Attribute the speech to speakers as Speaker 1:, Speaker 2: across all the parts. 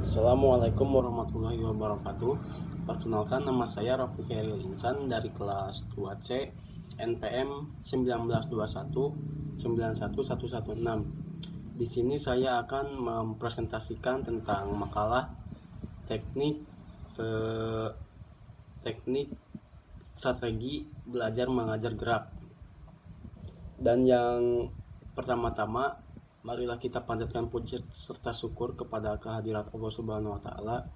Speaker 1: Assalamualaikum warahmatullahi wabarakatuh. Perkenalkan, nama saya Rafiq Khairil Insan dari kelas 2C NPM 1921 91116. Di sini saya akan mempresentasikan tentang makalah teknik teknik strategi belajar mengajar gerak. Dan yang pertama-tama, marilah kita panjatkan puji serta syukur kepada kehadirat Allah Subhanahu wa taala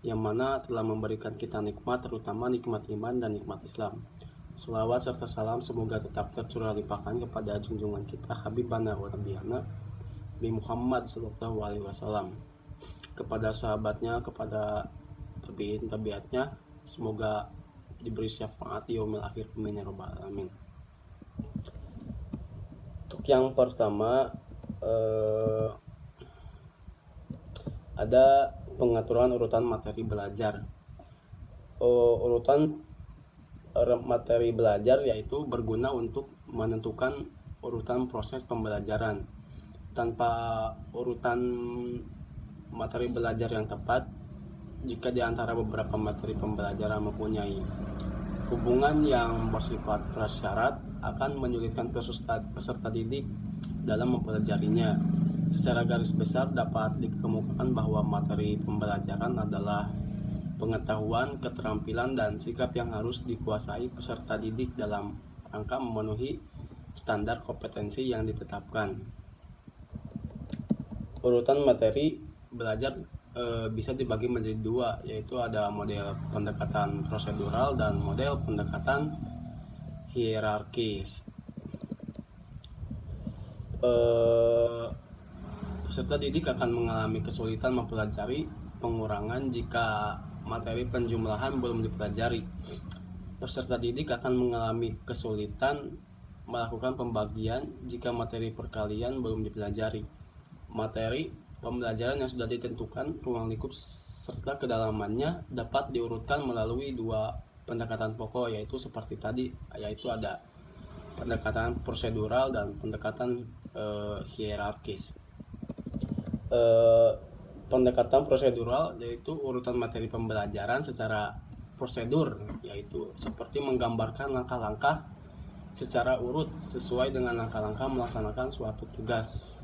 Speaker 1: yang mana telah memberikan kita nikmat, terutama nikmat iman dan nikmat Islam. Shalawat serta salam semoga tetap tercurah limpahkan kepada junjungan kita Habibana wa Nabiyana Nabi Muhammad sallallahu alaihi wasallam, kepada sahabatnya, kepada tabi'in tabiatnya, semoga diberi syafaat di yaumil akhir, amin ya rabbal alamin. Untuk yang pertama, ada pengaturan urutan materi belajar. Urutan materi belajar yaitu berguna untuk menentukan urutan proses pembelajaran. Tanpa urutan materi belajar yang tepat, jika di antara beberapa materi pembelajaran mempunyai hubungan yang bersifat prasyarat, akan menyulitkan peserta didik dalam mempelajarinya. Secara garis besar dapat dikemukakan bahwa materi pembelajaran adalah pengetahuan, keterampilan, dan sikap yang harus dikuasai peserta didik dalam rangka memenuhi standar kompetensi yang ditetapkan. Urutan materi belajar bisa dibagi menjadi dua, yaitu ada model pendekatan prosedural dan model pendekatan hierarkis. Peserta didik akan mengalami kesulitan mempelajari pengurangan jika materi penjumlahan belum dipelajari. Peserta didik akan mengalami kesulitan melakukan pembagian jika materi perkalian belum dipelajari. Materi pembelajaran yang sudah ditentukan ruang lingkup serta kedalamannya dapat diurutkan melalui dua pendekatan pokok, yaitu seperti tadi, yaitu ada pendekatan prosedural dan pendekatan hierarkis. Pendekatan prosedural yaitu urutan materi pembelajaran secara prosedur, yaitu seperti menggambarkan langkah-langkah secara urut sesuai dengan langkah-langkah melaksanakan suatu tugas.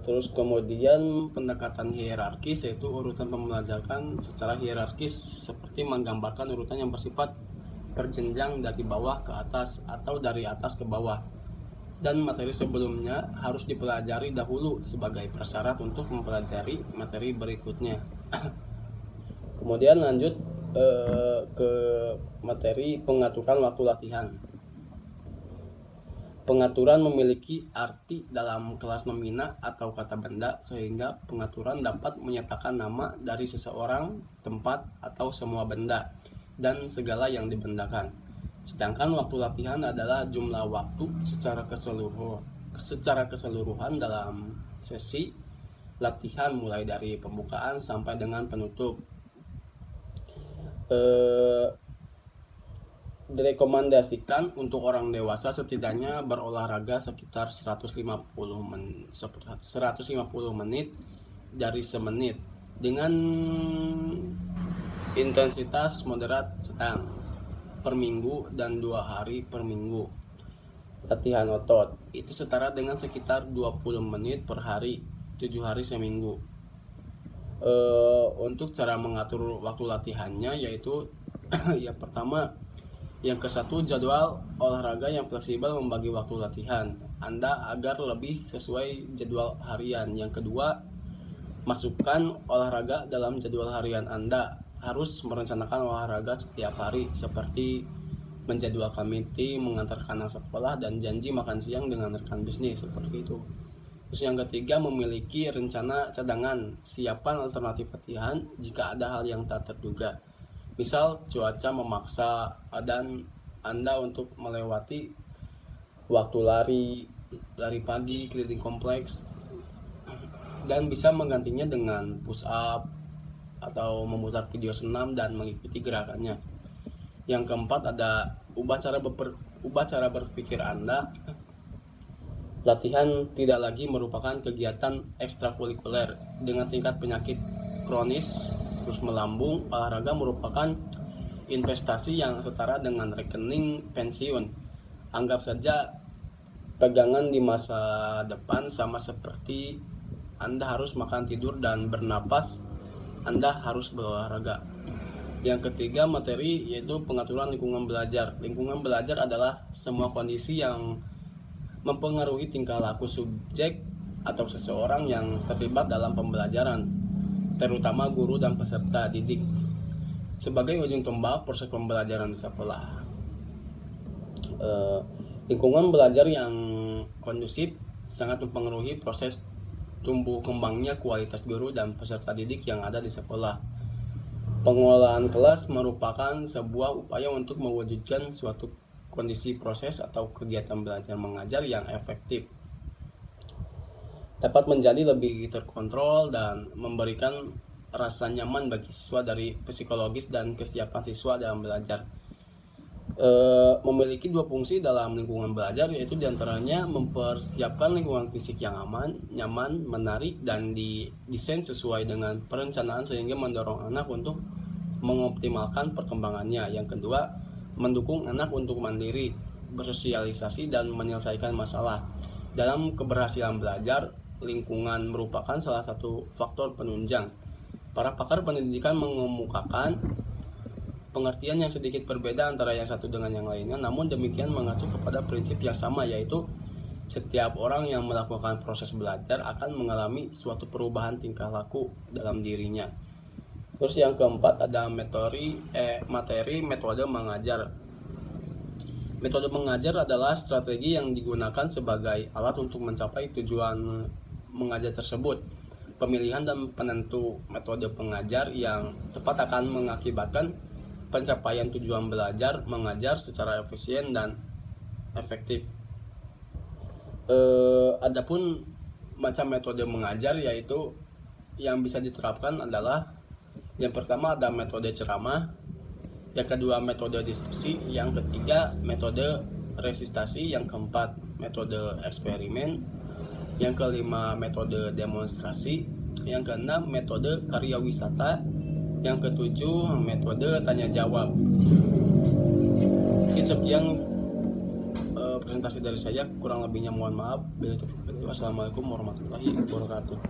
Speaker 1: Terus kemudian pendekatan hierarkis yaitu urutan pembelajaran secara hierarkis, seperti menggambarkan urutan yang bersifat berjenjang dari bawah ke atas atau dari atas ke bawah, dan materi sebelumnya harus dipelajari dahulu sebagai prasyarat untuk mempelajari materi berikutnya. Kemudian lanjut ke materi pengaturan waktu latihan. Pengaturan memiliki arti dalam kelas nomina atau kata benda, sehingga pengaturan dapat menyatakan nama dari seseorang, tempat, atau semua benda dan segala yang dibendakan. Sedangkan waktu latihan adalah jumlah waktu secara keseluruhan dalam sesi latihan, mulai dari pembukaan sampai dengan penutup. Direkomendasikan untuk orang dewasa setidaknya berolahraga sekitar 150 menit dari semenit dengan intensitas moderat sedang per minggu dan 2 hari per minggu. Latihan otot itu setara dengan sekitar 20 menit per hari, 7 hari seminggu. Untuk cara mengatur waktu latihannya yaitu yang pertama, yang ke-1, jadwal olahraga yang fleksibel membagi waktu latihan Anda agar lebih sesuai jadwal harian. Yang kedua, masukkan olahraga dalam jadwal harian Anda. Harus merencanakan olahraga setiap hari, seperti menjadwalkan meeting, mengantarkan anak sekolah, dan janji makan siang dengan rekan bisnis, seperti itu. Terus yang ketiga, memiliki rencana cadangan, siapkan alternatif latihan jika ada hal yang tak terduga. Misal cuaca memaksa dan Anda untuk melewati waktu lari pagi keliling kompleks, dan bisa menggantinya dengan push up atau memutar video senam dan mengikuti gerakannya. Yang keempat, ada ubah cara berpikir Anda. Latihan tidak lagi merupakan kegiatan ekstrakurikuler, dengan tingkat penyakit kronis terus melambung, olahraga merupakan investasi yang setara dengan rekening pensiun. Anggap saja pegangan di masa depan sama seperti Anda harus makan, tidur, dan bernapas, Anda harus berolahraga. Yang ketiga, materi, yaitu pengaturan lingkungan belajar. Lingkungan belajar adalah semua kondisi yang mempengaruhi tingkah laku subjek atau seseorang yang terlibat dalam pembelajaran, terutama guru dan peserta didik. Sebagai ujung tombak proses pembelajaran di sekolah, lingkungan belajar yang kondusif sangat mempengaruhi proses tumbuh kembangnya kualitas guru dan peserta didik yang ada di sekolah. Pengelolaan kelas merupakan sebuah upaya untuk mewujudkan suatu kondisi proses atau kegiatan belajar mengajar yang efektif, dapat menjadi lebih terkontrol dan memberikan rasa nyaman bagi siswa dari psikologis dan kesiapan siswa dalam belajar. Memiliki dua fungsi dalam lingkungan belajar, yaitu diantaranya mempersiapkan lingkungan fisik yang aman, nyaman, menarik, dan didesain sesuai dengan perencanaan sehingga mendorong anak untuk mengoptimalkan perkembangannya. Yang kedua, mendukung anak untuk mandiri, bersosialisasi, dan menyelesaikan masalah. Dalam keberhasilan belajar, lingkungan merupakan salah satu faktor penunjang. Para pakar pendidikan mengemukakan pengertian yang sedikit berbeda antara yang satu dengan yang lainnya, namun demikian mengacu kepada prinsip yang sama, yaitu setiap orang yang melakukan proses belajar akan mengalami suatu perubahan tingkah laku dalam dirinya. Terus yang keempat ada materi metode mengajar. Metode mengajar adalah strategi yang digunakan sebagai alat untuk mencapai tujuan mengajar tersebut. Pemilihan dan penentu metode pengajar yang tepat akan mengakibatkan pencapaian tujuan belajar mengajar secara efisien dan efektif. Adapun macam metode mengajar yaitu yang bisa diterapkan adalah yang pertama ada metode ceramah, yang kedua metode diskusi, yang ketiga metode resistasi, yang keempat metode eksperimen, yang kelima metode demonstrasi, yang keenam metode karya wisata, yang ketujuh metode tanya jawab. Sekian presentasi dari saya, kurang lebihnya mohon maaf. Wassalamualaikum warahmatullahi wabarakatuh.